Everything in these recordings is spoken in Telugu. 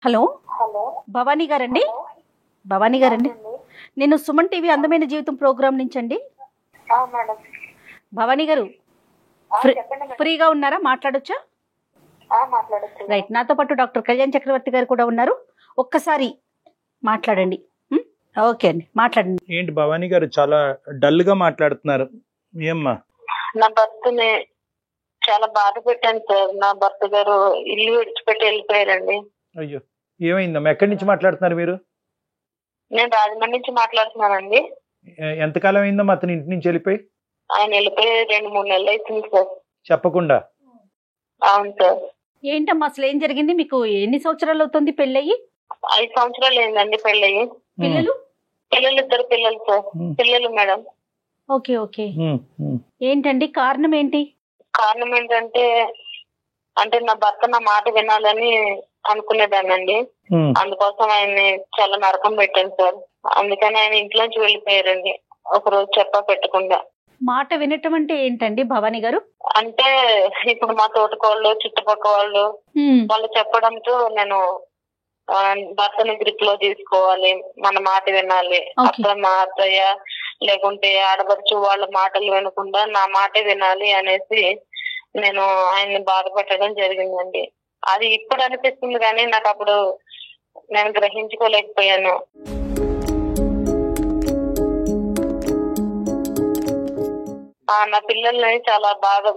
హలో, హలో భవానీ గారండి? హలో భవానీ గారండి, అవునండి. నేను సుమన్ టీవీ అందమైన జీవితం ప్రోగ్రామ్ నుంచి అండి. మేడం. భవానీ గారు ఫ్రీ చెప్పండి మేడం. ఫ్రీగా ఉన్నారా? మాట్లాడొచ్చా? మాట్లాడచ్చు. రైట్, నాతో పాటు డాక్టర్ కళ్యాణ్ చక్రవర్తి గారు కూడా ఉన్నారు. ఒక్కసారి మాట్లాడండి. ఓకే అండి, మాట్లాడండి. ఏంటి భవానీ గారు చాలా డల్ గా మాట్లాడుతున్నారు? ఏమ్మా? నా భర్తని చాలా బాధ పెట్టాను సార్. నా భర్త గారు ఇల్లు విడిచిపెట్టి వెళ్ళిపోయారండి. అయ్యో, ఏమైందమ్మా? ఎక్కడి నుంచి మాట్లాడుతున్నారు మీరు? నేను రాజమండ్రి నుంచి మాట్లాడుతున్నానండి. ఎంతకాలం అయిందమ్మా అతని ఇంటి నుంచి వెళ్ళిపోయి? ఆయన వెళ్ళిపోయి 2-3 నెలలు అవుతుంది సార్. చెప్పకుండా? అవును సార్. ఏంటమ్మా అసలు ఏం జరిగింది? మీకు ఎన్ని సంవత్సరాలు అవుతుంది పెళ్ళయి? 5 సంవత్సరాలు అయిందండి పెళ్ళయి. పిల్లలు? పిల్లలు 2 పిల్లలు సార్. పిల్లలు మేడం. Okay okay. ఏంటండి కారణం ఏంటి? కారణం ఏంటంటే నా భర్త నా మాట వినాలని అనుకునేదానండి. అందుకోసం ఆయన్ని చాలా నరకం పెట్టాను సార్. అందుకని ఆయన ఇంట్లోంచి వెళ్ళిపోయారండి ఒక రోజు చెప్పా పెట్టకుండా. మాట వినటం అంటే ఏంటండి భవానీ గారు? అంటే ఇప్పుడు మా తోటకోళ్ళు చుట్టుపక్కల వాళ్ళు చెప్పడంతో నేను భర్తని గ్రిప్ లో తీసుకోవాలి, మన మాట వినాలి, అక్కడ మా అత్తయ్య లేకుంటే ఆడపడుచు వాళ్ళ మాటలు వినకుండా నా మాటే వినాలి అనేసి నేను ఆయన్ని బాధ పెట్టడం జరిగిందండి. అది ఇప్పుడు అనిపిస్తుంది కానీ నాకు అప్పుడు నేను గ్రహించుకోలేకపోయాను. నా పిల్లల్ని చాలా బాగా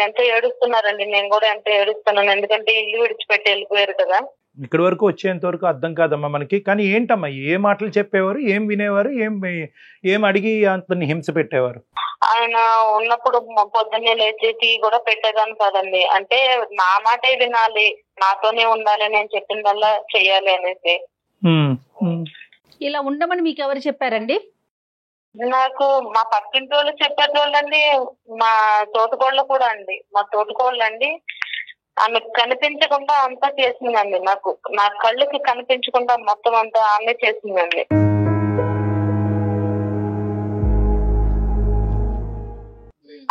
ఎంతో ఏడుస్తున్నారండి. నేను కూడా ఎంతో ఏడుస్తున్నాను, ఎందుకంటే ఇల్లు విడిచిపెట్టి వెళ్ళిపోయారు కదా. ఇక్కడి వరకు వచ్చేంత వరకు అర్థం కాదమ్మా మనకి. కానీ ఏంటమ్మా, ఏ మాటలు చెప్పేవారు, ఏం వినేవారు, ఏం అడిగి అతన్ని హింస పెట్టేవారు? ఆయన ఉన్నప్పుడు పొద్దున్నే లేచి టీ కూడా పెట్టేదాన్ని కదండి. అంటే నా మాటే వినాలి, నాతోనే ఉండాలి, నేను చెప్పిందల్లా చెయ్యాలి అనేసి. ఇలా ఉండమని మీకు ఎవరు చెప్పారండి? నాకు మా పక్కింటి వాళ్ళు చెప్పేటోళ్ళండి, మా తోటకోళ్ళు కూడా అండి. మా తోటకోళ్ళు అండి ఆమె కనిపించకుండా అంతా చేసిందండి. నా కళ్ళకి కనిపించకుండా మొత్తం అంతా ఆమె చేసిందండి.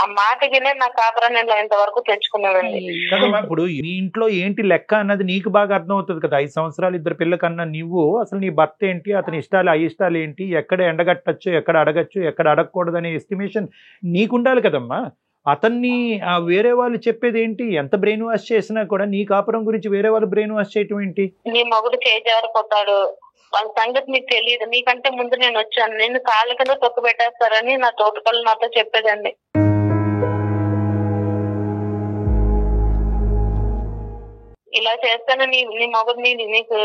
ఆ మాట వినే నా కాపురాన్ని ఇంతవరకు తెచ్చుకున్నానండి. కదమ్మా, ఇప్పుడు నీ ఇంట్లో ఏంటి లెక్క అన్నది నీకు బాగా అర్థం అవుతుంది కదా. 5 సంవత్సరాలు 2 పిల్లకన్నా నువ్వు అసలు నీ భర్త ఏంటి, అతని ఇష్టాలు అయిష్టాలు ఏంటి, ఎక్కడ ఎండగట్టచ్చు, ఎక్కడ అడగచ్చు, ఎక్కడ అడగకూడదు అనే ఎస్టిమేషన్ నీకుండాలి కదమ్మా. అతన్ని వేరే వాళ్ళు చెప్పేది ఏంటి? ఎంత బ్రెయిన్ వాష్ చేసినా కూడా నీ కాపురం గురించి వేరే వాళ్ళు బ్రెయిన్ వాష్ చేయటం ఏంటి? నీ మొగుడు చేజారిపోతాడు, వాళ్ళ సంగతి నీకు తెలియదు, నీకంటే ముందు నేను వచ్చాను, నేను కాళ్ళ కింద తొక్కు పెట్టేస్తారని నా తోటకళ్ళు నాతో చెప్పేదండి. ఇలా చేస్తాను, నీ మొగుడు నీకు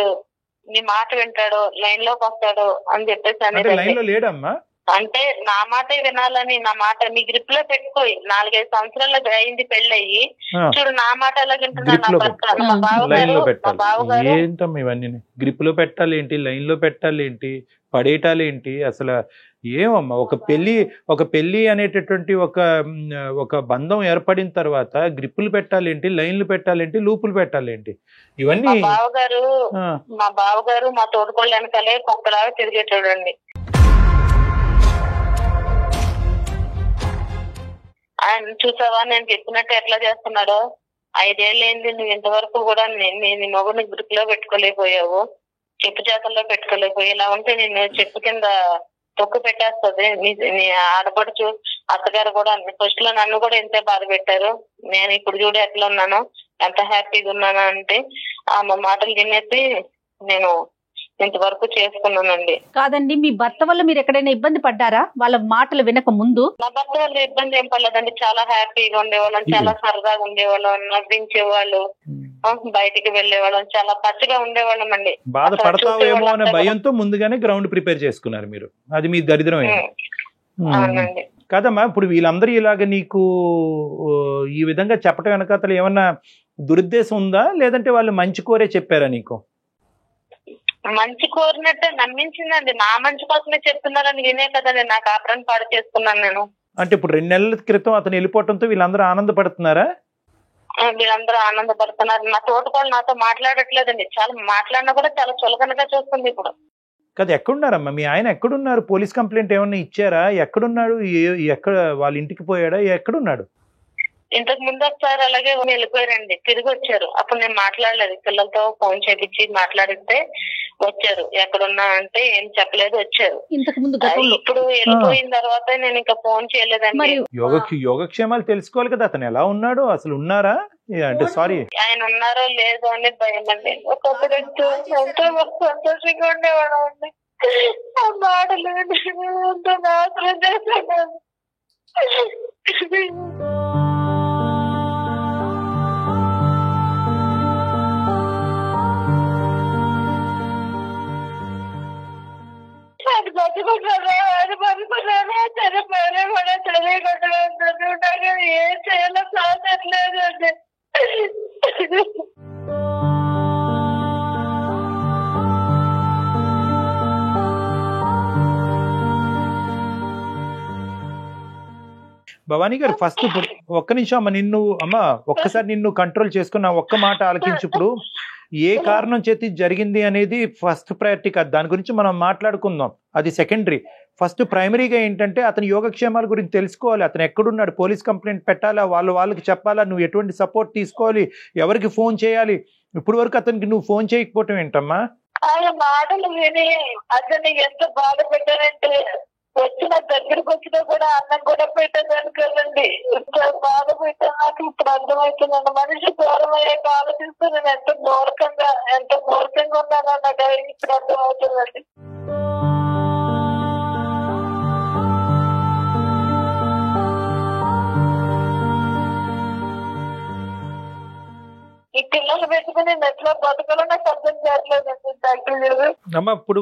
నీ మాట వింటాడు, లైన్ లోకి వస్తాడు అని చెప్పేసి లేడమ్మా. అంటే నా మాటే వినాలని, నా మాట నీ గ్రిప్ లో పెట్టుకో. 4-5 సంవత్సరాలు అయింది పెళ్ళయి, చూడు నా మాట ఎలా వింటున్నా. ఏంటమ్మా ఇవన్నీ? గ్రిప్ లో పెట్టాలి ఏంటి, లైన్ లో పెట్టాలి ఏంటి, పడేయటాలు ఏంటి అసలు? ఏమమ్మా, ఒక పెళ్లి అనేటటువంటి ఒక బంధం ఏర్పడిన తర్వాత గ్రిప్పులు పెట్టాలేంటి, లైన్లు పెట్టాలేంటి, లూపులు పెట్టాలేంటి? ఇవన్నీ మా బావగారు మా తోడుకోళ్ళ వెనకాలే కుక్కలాగా తిరిగేటోడండి. ఆయన చూసావా నేను చెప్పినట్టు ఎట్లా చేస్తున్నాడో. 5 ఏళ్ళు ఏంది నువ్వు ఇంతవరకు కూడా నీ మొగుడిని గ్రిప్ లో పెట్టుకోలేకపోయావు, చెప్పు చేతల్లో పెట్టుకోలేకపోయావు. ఇలా ఉంటే నేను చెప్పు కింద తొక్కు పెట్టేస్తుంది. నీ ఆడపడుచు అత్తగారు కూడా ఫస్ట్ లో నన్ను కూడా ఇంతే బాధ పెట్టారు. నేను ఇప్పుడు చూడు ఎట్లా ఉన్నాను, ఎంత హ్యాపీగా ఉన్నాను అంటే ఆమె మాటలు తినేసి నేను ఇంతవరకు చేసుకున్నానండి. కాదండి, మీ భర్త వల్ల మీరు ఎక్కడైనా ఇబ్బంది పడ్డారా వాళ్ళ మాటలు వినక ముందు? నా భర్త వల్ల ఇబ్బంది ఏం పడలేదండి. చాలా హ్యాపీగా ఉండేవాళ్ళం, చాలా సరదాగా ఉండేవాళ్ళం, నవ్వించేవాళ్ళు, బయటికి వెళ్ళేవాళ్ళం, చాలా పచ్చిగా ఉండేవాళ్ళం అండి. బాధపడతావేమో అనే భయంతో ముందుగానే గ్రౌండ్ ప్రిపేర్ చేసుకున్నారు మీరు. అది మీ దరిద్రం అవునండి. కదమ్మా, ఇప్పుడు వీళ్ళందరూ ఇలాగ నీకు ఈ విధంగా చెప్పడం వెనకాతలు ఏమన్నా దురుద్దేశం ఉందా, లేదంటే వాళ్ళు మంచి కోరే చెప్పారా నీకు? మంచి కోరినట్టే నమ్మించిందండి. నా మంచి కోసమే చెప్తున్నారని వినే కదా నేను నా కాపురాన్ని పాడు చేసుకున్నాను నేను. అంటే ఇప్పుడు 2 నెలల క్రితం అతను వెళ్ళిపోవడంతో వీళ్ళందరూ ఆనందపడుతున్నారా? వీళ్ళందరూ ఆనందపడుతున్నారు. నా తోటకోళ్ళు నాతో మాట్లాడట్లేదండి. చాలా మాట్లాడినా కూడా చాలా చులకనగా చూస్తుంది ఇప్పుడు. కదా, ఎక్కడున్నారమ్మా మీ ఆయన? ఎక్కడున్నారు? పోలీస్ కంప్లైంట్ ఏమన్నా ఇచ్చారా? ఎక్కడున్నాడు? ఎక్కడ వాళ్ళ ఇంటికి పోయాడా? ఎక్కడున్నాడు? ఇంతకు ముందు ఒకసారి అలాగే వెళ్ళిపోయారండి, తిరిగి వచ్చారు. అప్పుడు నేను మాట్లాడలేదు, పిల్లలతో ఫోన్ చేపించి మాట్లాడితే వచ్చారు. ఎక్కడున్నా అంటే ఏం చెప్పలేదు, వచ్చారు. ఇంతకు ముందు గతంలో ఇప్పుడు వెళ్ళిపోయిన తర్వాత నేను ఇంకా ఫోన్ చేయలేదండి. మరి యోగక్షేమాలు తెలుసుకోవాలి కదా, అతను ఎలా ఉన్నాడు, అసలు ఉన్నారా అంటే సారీ ఆయన ఉన్నారో లేదో అని భయం అండి. ఒకప్పుడు ఎంతో సంతోషంగా ఉండేవాడు అండి. ఆ మాటలు ఎంతో నాశనం చేశాడు. అది బతుకుంటారా, అది బతుకుంటారా, చనిపోయినా కూడా తెలియకుండా ఏం చేయాలో సాధట్లేదు అండి. భవానీ గారు ఫస్ట్ ఇప్పుడు ఒక్క నిమిషం అమ్మ, ఒక్కసారి నిన్ను కంట్రోల్ చేసుకున్న ఒక్క మాట ఆలకించు. ఇప్పుడు ఏ కారణం చేతి జరిగింది అనేది ఫస్ట్ ప్రయారిటీ కాదు, దాని గురించి మనం మాట్లాడుకుందాం, అది సెకండరీ. ఫస్ట్ ప్రైమరీగా ఏంటంటే అతని యోగక్షేమాల గురించి తెలుసుకోవాలి. అతను ఎక్కడున్నాడు, పోలీస్ కంప్లైంట్ పెట్టాలా, వాళ్ళకి చెప్పాలా, నువ్వు ఎటువంటి సపోర్ట్ తీసుకోవాలి, ఎవరికి ఫోన్ చేయాలి. ఇప్పుడు వరకు అతనికి నువ్వు ఫోన్ చేయకపోవటం ఏంటమ్మా? ఆయన మాటలు విని అతన్ని ఎంత బాధ పెట్టారంటే, వచ్చిన దగ్గరకు వచ్చినా కూడా అన్నం కూడా పెట్టేదాన్ని కదండి. ఇంత బాధ పెట్టా నాకు ఇప్పుడు అర్థమవుతుందండి. మనిషి దూరం అయ్యాక ఆలోచిస్తూ నేను ఎంత మూర్ఖంగా ఉన్నాను అన్నట్టు ఇప్పుడు అర్థమవుతుందండి. ఈ పిల్లలు పెట్టుకుని ఎట్లా బతకాలో నాకు అర్థం చేయట్లేదండి డాక్టర్ గారు. అమ్మ ఇప్పుడు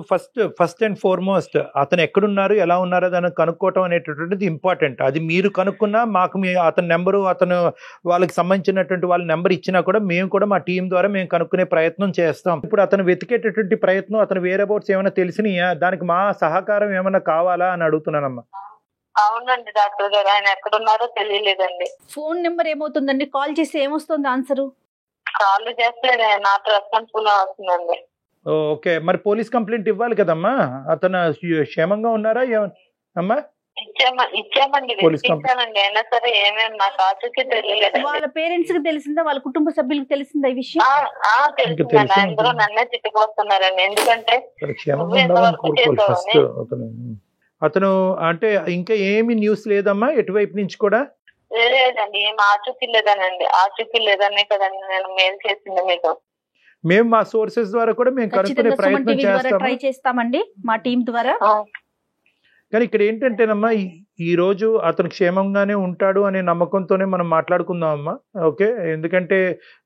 ఫస్ట్ అండ్ ఫార్మోస్ట్ అతను ఎక్కడున్నారు, ఎలా ఉన్నారో దాన్ని కనుక్కోవటం అనేటటువంటిది ఇంపార్టెంట్. అది మీరు కనుక్కున్నా మాకు అతని నెంబరు, అతను వాళ్ళకి సంబంధించినటువంటి వాళ్ళ నెంబర్ ఇచ్చినా కూడా మేము కూడా మా టీం ద్వారా మేము కనుక్కునే ప్రయత్నం చేస్తాం. ఇప్పుడు అతను వెతికేటటువంటి ప్రయత్నం, అతను వేరే అబౌట్స్ ఏమైనా తెలిసినాయా, దానికి మా సహకారం ఏమైనా కావాలా అని అడుగుతున్నానమ్మా. అవునండి డాక్టర్ గారు, ఆయన ఎక్కడున్నారో తెలియలేదండి. ఫోన్ నెంబర్ ఏమవుతుందండి, కాల్ చేస్తే ఏమొస్తుంది ఆన్సరు? కాల్ చేస్తే నాకు రెస్పాన్సిబుల్ వస్తుందండి. ఓకే, మరి పోలీస్ కంప్లైంట్ ఇవ్వాలి కదమ్మా. అతను క్షేమంగా ఉన్నారా అమ్మా? ఇచ్చామండి, ఇచ్చానండి. అయినా సరే ఏమేమి నాకు ఆచూకీ తెలియలేదు. వాళ్ళ పేరెంట్స్ కి తెలిసిందా, వాళ్ళ కుటుంబ సభ్యులకు తెలిసిందా ఈ విషయం? తెలిసిందండి. అందరూ నన్నే తిట్టుకొస్తున్నారండి, ఎందుకంటే అతను అంటే ఇంకా ఏమి న్యూస్ లేదమ్మా ఎటువైపు నుంచి కూడా? లేదండి, ఏం ఆచూకీ లేదనే కదండి నేను మెయిల్ చేసింది మీకు. మేము మా సోర్సెస్ ద్వారా కూడా మేము కనుక్కునే ప్రయత్నం ట్రై చేస్తామండి మా టీం ద్వారా. కానీ ఇక్కడ ఏంటంటేనమ్మా, ఈ రోజు అతను క్షేమంగానే ఉంటాడు అనే నమ్మకంతోనే మనం మాట్లాడుకుందాం అమ్మా. ఓకే, ఎందుకంటే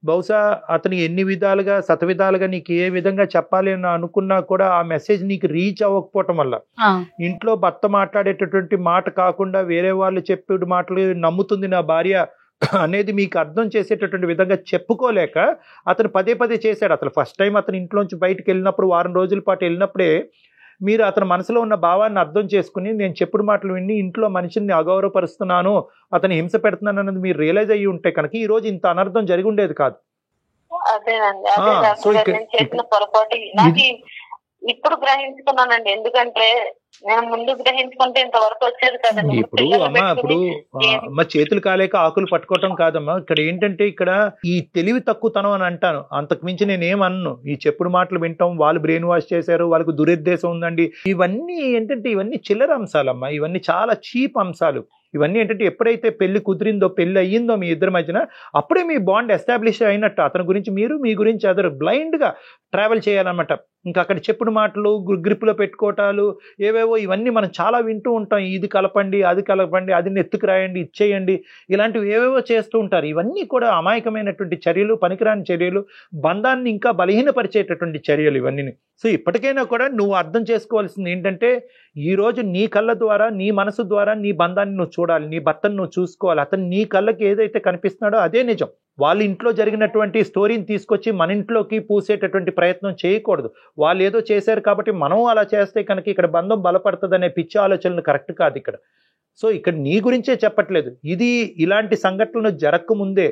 బహుశా అతను ఎన్ని విధాలుగా శతవిధాలుగా నీకు ఏ విధంగా చెప్పాలి అని అనుకున్నా కూడా ఆ మెసేజ్ నీకు రీచ్ అవ్వకపోవటం వల్ల, ఇంట్లో భర్త మాట్లాడేటటువంటి మాట కాకుండా వేరే వాళ్ళు చెప్పే మాటలు నమ్ముతుంది నా భార్య అనేది మీకు అర్థం చేసేటటువంటి విధంగా చెప్పుకోలేక అతను పదే చేశాడు. అతను ఫస్ట్ టైం అతను ఇంట్లోంచి బయటకు వెళ్ళినప్పుడు, వారం రోజుల పాటు వెళ్ళినప్పుడే మీరు అతని మనసులో ఉన్న భావాన్ని అర్థం చేసుకుని, నేను చెప్పుడు మాటలు విని ఇంట్లో మనిషిని అగౌరవపరుస్తున్నాను, అతను హింస పెడుతున్నాను అన్నది మీరు రియలైజ్ అయ్యి ఉంటే కనుక ఈ రోజు ఇంత అనర్థం జరిగి ఉండేది కాదు. ఇప్పుడు గ్రహించుకున్నానండి, ఎందుకంటే నేను ముందు గ్రహించుకుంటే ఇంతవరకు వచ్చేది కదండి. ఇప్పుడు అమ్మ చేతులు కాలేక ఆకులు పట్టుకోవటం కాదమ్మా. ఇక్కడ ఏంటంటే ఇక్కడ ఈ తెలివి తక్కువతనం అని అంటాను, అంతకు మించి నేనేమన్ను. ఈ చెప్పుడు మాటలు వింటాం, వాళ్ళు బ్రెయిన్ వాష్ చేశారు, వాళ్ళకు దురుద్దేశం ఉందండి, ఇవన్నీ ఏంటంటే ఇవన్నీ చిల్లర అంశాలమ్మా, ఇవన్నీ చాలా చీప్ అంశాలు. ఇవన్నీ ఏంటంటే ఎప్పుడైతే పెళ్లి కుదిరిందో, పెళ్లి అయ్యిందో మీ ఇద్దరి మధ్యన, అప్పుడే మీ బాండ్ ఎస్టాబ్లిష్ అయినట్టు. అతని గురించి మీరు, మీ గురించి అదర్ బ్లైండ్గా ట్రావెల్ చేయాలన్నమాట. ఇంకా అక్కడ చెప్పుడు మాటలు, గ్రిప్లో పెట్టుకోవటాలు, ఏవేవో ఇవన్నీ మనం చాలా వింటూ ఉంటాం. ఇది కలపండి, అది కలపండి, అది నెత్తుకు రాయండి, ఇచ్చేయండి, ఇలాంటివి ఏవేవో చేస్తూ ఉంటారు. ఇవన్నీ కూడా అమాయకమైనటువంటి చర్యలు, పనికిరాని చర్యలు, బంధాన్ని ఇంకా బలహీనపరిచేటటువంటి చర్యలు ఇవన్నీ. సో ఇప్పటికైనా కూడా నువ్వు అర్థం చేసుకోవాల్సింది ఏంటంటే, ఈరోజు నీ కళ్ళ ద్వారా, నీ మనసు ద్వారా నీ బంధాన్ని నువ్వు చూడాలి, నీ భర్తను నువ్వు చూసుకోవాలి. అతను నీ కళ్ళకి ఏదైతే కనిపిస్తున్నాడో అదే నిజం. వాళ్ళ ఇంట్లో జరిగినటువంటి స్టోరీని తీసుకొచ్చి మన ఇంట్లోకి పూసేటటువంటి ప్రయత్నం చేయకూడదు. వాళ్ళు ఏదో చేశారు కాబట్టి మనం అలా చేస్తే కనుక ఇక్కడ బంధం బలపడుతుందనే పిచ్చి ఆలోచనలు కరెక్ట్ కాదు ఇక్కడ. సో ఇక్కడ నీ గురించే చెప్పట్లేదు, ఇది ఇలాంటి సంఘటనలు జరగకముందే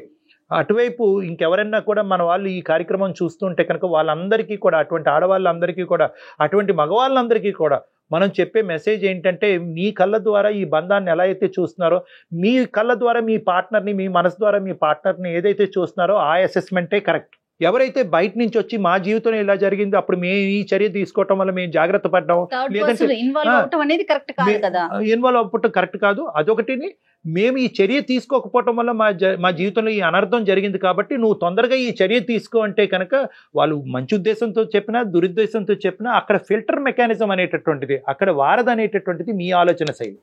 అటువైపు ఇంకెవరైనా కూడా మన వాళ్ళు ఈ కార్యక్రమం చూస్తుంటే కనుక వాళ్ళందరికీ కూడా, అటువంటి ఆడవాళ్ళందరికీ కూడా, అటువంటి మగవాళ్ళందరికీ కూడా మనం చెప్పే మెసేజ్ ఏంటంటే మీ కళ్ళ ద్వారా ఈ బంధాన్ని ఎలా అయితే చూస్తున్నారో, మీ కళ్ళ ద్వారా మీ పార్ట్నర్ని, మీ మనసు ద్వారా మీ పార్ట్నర్ని ఏదైతే చూస్తున్నారో ఆ అసెస్మెంటే కరెక్ట్. ఎవరైతే బయట నుంచి వచ్చి మా జీవితంలో ఇలా జరిగింది, అప్పుడు మేము ఈ చర్య తీసుకోవటం వల్ల మేము జాగ్రత్త పడ్డాం, లేదంటే ఇన్వాల్వ్ అవటం అనేది కరెక్ట్ కాదు కదా. ఇన్వాల్వ్ అవ్వటం కరెక్ట్ కాదు. అదొకటిని, మేము ఈ చర్య తీసుకోకపోవటం వల్ల మా జీవితంలో ఈ అనర్థం జరిగింది కాబట్టి నువ్వు తొందరగా ఈ చర్య తీసుకో అంటే కనుక వాళ్ళు మంచి ఉద్దేశంతో చెప్పినా దురుద్దేశంతో చెప్పినా అక్కడ ఫిల్టర్ మెకానిజం అనేటటువంటిది, అక్కడ వారధి అనేటటువంటిది మీ ఆలోచన శైలి.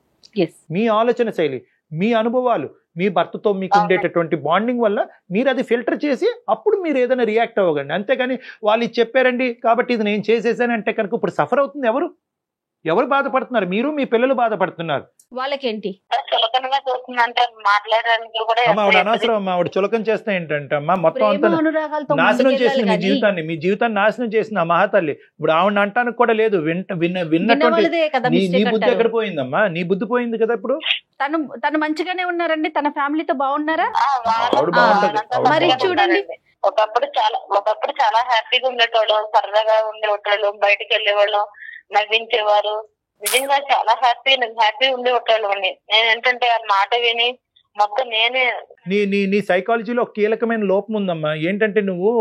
మీ ఆలోచన శైలి, మీ అనుభవాలు, మీ భర్తతో మీకు ఉండేటటువంటి బాండింగ్ వల్ల మీరు అది ఫిల్టర్ చేసి అప్పుడు మీరు ఏదైనా రియాక్ట్ అవ్వకండి. అంతేగాని వాళ్ళు ఇది చెప్పారండి కాబట్టి ఇది నేను చేసేసానంటే కనుక ఇప్పుడు సఫర్ అవుతుంది ఎవరు బాధపడుతున్నారు? మీరు, మీ పిల్లలు బాధపడుతున్నారు. వాళ్ళకేంటి చులకనగా చూస్తుందంటే మాట్లాడడానికి కూడా ఆవిడ అనవసరం అమ్మా. ఆవిడ చులకం చేస్తే ఏంటంటే అమ్మా మొత్తం అంతా నాశనం చేసింది మీ జీవితాన్ని నాశనం చేసింది ఆ మహాతల్లి. ఇప్పుడు ఆవిడ అంటానికి కూడా లేదు. విన్నటువంటి నీ బుద్ధి ఎక్కడ పోయిందమ్మా? నీ బుద్ధి పోయింది కదా. ఇప్పుడు తను మంచిగానే ఉన్నారండి, తన ఫ్యామిలీతో బాగున్నారా? మరి చూడండి, ఒకప్పుడు చాలా హ్యాపీగా ఉండేటోళ్ళు, సరదాగా ఉండేవాళ్ళు, బయటకు వెళ్ళేవాళ్ళు, నవ్వించేవారు, నిజంగా చాలా హ్యాపీ ఉండేవాళ్ళు అండి. నేను ఏంటంటే ఆ మాట విని మొత్తం నేనే నీ సైకాలజీలో కీలకమైన లోపం ఉందమ్మా. ఏంటంటే నువ్వు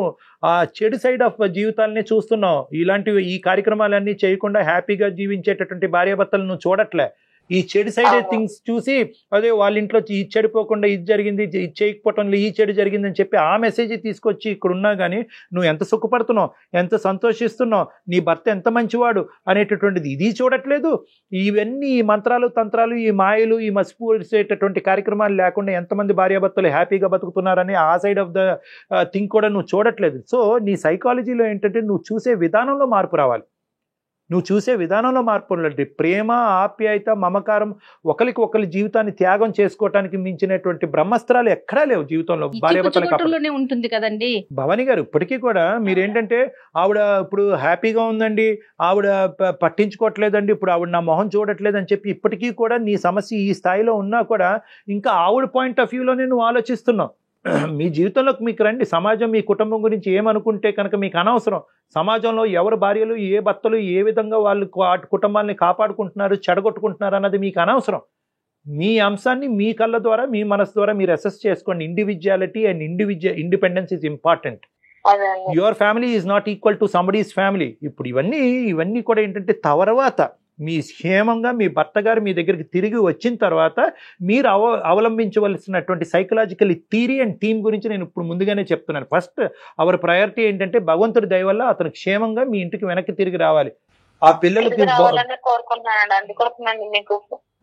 ఆ చెడు సైడ్ ఆఫ్ జీవితాలనే చూస్తున్నావు. ఇలాంటివి ఈ కార్యక్రమాలన్నీ చేయకుండా హ్యాపీగా జీవించేటటువంటి భార్యాభర్తలు నువ్వు చూడట్లే. ఈ చెడు సైడ్ థింగ్స్ చూసి అదే వాళ్ళ ఇంట్లో ఇది చెడిపోకుండా ఇది జరిగింది, ఇది చేయకపోవటంలో ఈ చెడు జరిగిందని చెప్పి ఆ మెసేజ్ తీసుకొచ్చి ఇక్కడ ఉన్నా కానీ నువ్వు ఎంత సుఖపడుతున్నావు, ఎంత సంతోషిస్తున్నావు, నీ భర్త ఎంత మంచివాడు అనేటటువంటిది ఇది చూడట్లేదు. ఇవన్నీ ఈ మంత్రాలు, తంత్రాలు, ఈ మాయలు, ఈ మసిపూసేటటువంటి కార్యక్రమాలు లేకుండా ఎంతమంది భార్యాభర్తలు హ్యాపీగా బతుకుతున్నారని ఆ సైడ్ ఆఫ్ ద థింగ్ కూడా నువ్వు చూడట్లేదు. సో నీ సైకాలజీలో ఏంటంటే నువ్వు చూసే విధానంలో మార్పు రావాలి. ప్రేమ, ఆప్యాయత, మమకారం, ఒకరికి ఒకరి జీవితాన్ని త్యాగం చేసుకోవటానికి మించినటువంటి బ్రహ్మాస్త్రాలు ఎక్కడా లేవు జీవితంలో భార్యాభర్తలు ఉంటుంది కదండి. భవానీ గారు ఇప్పటికీ కూడా మీరేంటంటే ఆవిడ ఇప్పుడు హ్యాపీగా ఉందండి, ఆవిడ పట్టించుకోవట్లేదండి, ఇప్పుడు ఆవిడ నా మొహం చూడట్లేదు అని చెప్పి ఇప్పటికీ కూడా నీ సమస్య ఈ స్థాయిలో ఉన్నా కూడా ఇంకా ఆవిడ పాయింట్ ఆఫ్ వ్యూలోనే నువ్వు ఆలోచిస్తున్నావు. మీ జీవితంలోకి మీకు రండి. సమాజం మీ కుటుంబం గురించి ఏమనుకుంటే కనుక మీకు అనవసరం. సమాజంలో ఎవరు భార్యలు, ఏ భర్తలు ఏ విధంగా వాళ్ళు కుటుంబాన్ని కాపాడుకుంటున్నారు, చెడగొట్టుకుంటున్నారు అన్నది మీకు అనవసరం. మీ అంశాన్ని మీ కళ్ళ ద్వారా, మీ మనసు ద్వారా మీరు అసెస్ చేసుకోండి. Individuality and independence is important. Your family is not equal to somebody's family. ఇప్పుడు ఇవన్నీ కూడా ఏంటంటే తర్వాత మీ క్షేమంగా మీ భర్త గారు మీ దగ్గరికి తిరిగి వచ్చిన తర్వాత మీరు అవలంబించవలసినటువంటి సైకలాజికల్ థియరీ అండ్ టీమ్ గురించి నేను ఇప్పుడు ముందుగానే చెప్తున్నాను. ఫస్ట్ అవర్ ప్రయారిటీ ఏంటంటే భగవంతుడి దయ వల్ల అతను క్షేమంగా మీ ఇంటికి వెనక్కి తిరిగి రావాలి. ఆ పిల్లలకి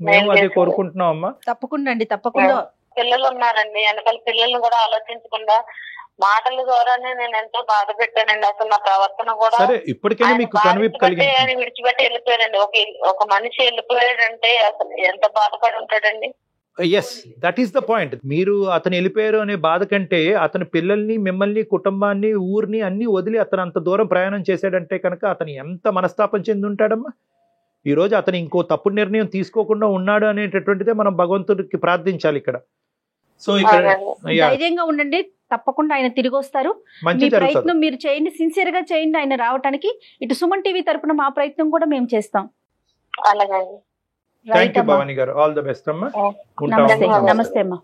మేము అదే కోరుకుంటున్నాం అమ్మా. తప్పకుండా పిల్లలు ఉన్నారండి, వెనకాల పిల్లల్ని కూడా ఆలోచించకుండా మాటల ద్వారానే నేను ఎంతో బాధ పెట్టానండి. అసలు నా ప్రవర్తన కూడా సరే ఇప్పటికైనా మీకు కనువిప్పు కలిగింది. ఆయన విడిచిపెట్టి వెళ్ళిపోయారండి. ఒక మనిషి వెళ్ళిపోయాడంటే అసలు ఎంత బాధపడి ఉంటాడండి. Yes, that is the point. మీరు అతను వెళ్ళిపోయారు అనే బాధ కంటే అతని పిల్లల్ని, మిమ్మల్ని, కుటుంబాన్ని, ఊరిని అన్ని వదిలి అతను అంత దూరం ప్రయాణం చేశాడంటే కనుక అతను ఎంత మనస్తాపం చెంది ఉంటాడమ్మా. ఈ రోజు అతను ఇంకో తప్పుడు నిర్ణయం తీసుకోకుండా ఉన్నాడు అనేటటువంటిదే మనం భగవంతుడికి ప్రార్థించాలి ఇక్కడ. సో ఇక్కడ ధైర్యంగా ఉండండి, తప్పకుండా ఆయన తిరిగి వస్తారు. మీ ప్రయత్నం మీరు చేయండి, సిన్సియర్ గా చేయండి ఆయన రావడానికి. ఇటు సుమన్ టీవీ తరపున మా ప్రయత్నం కూడా మేము చేస్తాం. అలాగే. థ్యాంక్ యూ భవానీ గారు. ఆల్ ద బెస్ట్ అమ్మా. నమస్తే అమ్మా.